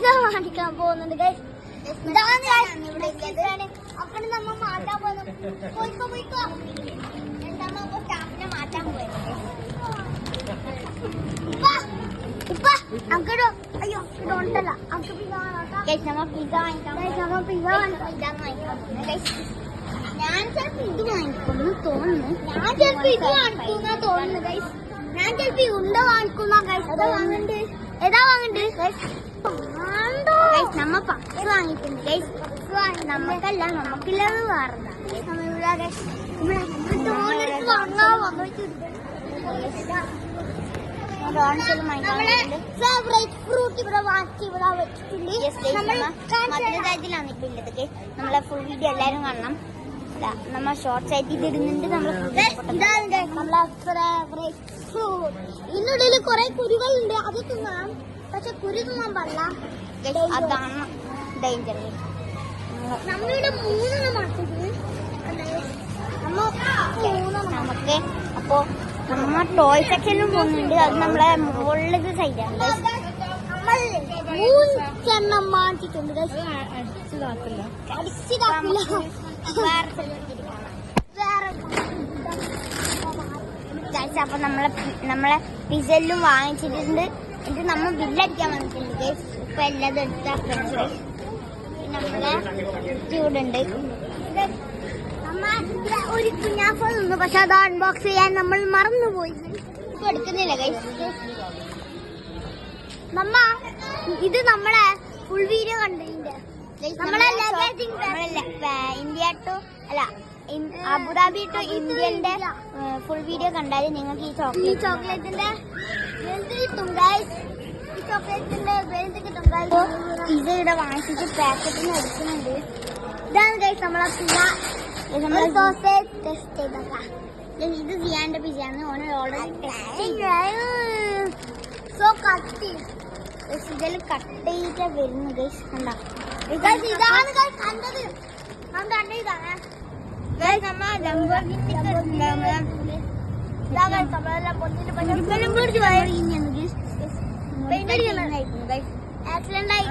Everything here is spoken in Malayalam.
പിസ്സ വാങ്ങിക്കാൻ പോകുന്നുണ്ട് ഗൈസ്. അപ്പഴ് നമ്മ മാറ്റാൻ പോകുന്നു. പോയിക്കോ പോയിക്കോ. സ്റ്റാഫിനെ മാറ്റാൻ പോയത് അങ്കടോ. അയ്യോ ഇതോണ്ടല്ല അങ്ക് പിസ്സ നമ്മ പിസ്സ വാങ്ങിക്കാം. ഞാൻ ചിലപ്പോ ഇത് വാങ്ങിക്കുന്നു തോന്നുന്നു. ഞാൻ ചിലപ്പോ ഇത് വാങ്ങിക്കുന്ന തോന്നുന്നു ഗൈസ്. ഞാൻ ചിലപ്പോ ഉണ്ട വാങ്ങിക്കുന്ന ഗൈസ്. ഏതാ വാങ്ങണ്ടേ ഗൈസ്? നമ്മ പപ്സ് വാങ്ങിയിട്ടുണ്ട് ഗൈസ്. നമുക്കല്ല നമുക്കില്ലത് വേറെന്താ ഫേവറേറ്റ് ഫ്രൂട്ട് ഇവിടെ മാറ്റി ഇവിടെ വെച്ചിട്ടുണ്ട്. നമ്മളെ ഫുൾ വീഡിയോ എല്ലാരും കാണണം. നമ്മ ഷോർട്സ് ആയിട്ട് ഇതിടുന്നുണ്ട്. നമ്മളെ ഫേവറേറ്റ് ഫ്രൂട്ട്. ഇതിനുള്ളിൽ കുറെ കുരുകളുണ്ട്. അത് തിന്നാം, പക്ഷെ കുരു തിന്നാൻ പാടില്ല. അതാണ് ഡേഞ്ചർ. നമ്മളുടെ മൂന്നെണ്ണം മാറ്റിട്ട് നമുക്ക് അപ്പോ നമ്മ ടോയ് സെക്ഷനിലും പോകുന്നുണ്ട്. അത് നമ്മളെ മുകളിലത്തെ സൈഡാണ്. നമ്മൾ 3 എണ്ണം മാറ്റിട്ടുണ്ട്. അപ്പൊ നമ്മളെ പിസെല്ലും വാങ്ങിച്ചിട്ടുണ്ട്. എന്നിട്ട് നമ്മൾ ബില്ലടിക്കാൻ വന്നിട്ടുണ്ട്. ഇപ്പൊ എല്ലാതും എടുത്ത ഫ്രണ്ട്സ് നമ്മളെ ഇവിടെ ഉണ്ട്. ഒരു കുഞ്ഞാഫ നിന്നു, പക്ഷെ അത് അൺബോക്സ് ചെയ്യാൻ നമ്മൾ മറന്നുപോയി. ഇപ്പൊ എടുക്കുന്നില്ല ഗൈസ്. നമ്മ ഇത് നമ്മളെ ഫുൾ വീഡിയോ കണ്ടിട്ടുണ്ട്. നമ്മളെ ഇന്ത്യ ടു അല്ല അബുദാബി ടു ഇന്ത്യന്റെ ഫുൾ വീഡിയോ കണ്ടാൽ നിങ്ങൾക്ക് ഈ ചോക്ലേറ്റിന്റെ കിട്ടും ഗൈസ്. ഈ ചോക്ലേറ്റിന്റെ വെൽത്ത് കിട്ടും ഗൈസ്. ഇത് ഇവിടെ വാങ്ങിച്ചിട്ട് പാക്കറ്റിന് എടുക്കുന്നുണ്ട്. ഇതാണ് ഗൈസ് നമ്മളെ പിസ്സ. സോസേജ് ടെസ്റ്റ് ചെയ്തേക്കാം. ഇത് സിയാന്റെ പിസ്സയാണ്. ഓന് ഓൾറെഡി സോ കട്ട് ഇതിൽ കട്ട് ചെയ്തിട്ട് വരുന്നു ഗൈസ്. കണ്ടോ ഇതാണ് ഗൈസ് കണ്ടത്. ഇതാണ് ആക്സിഡന്റ് ആയി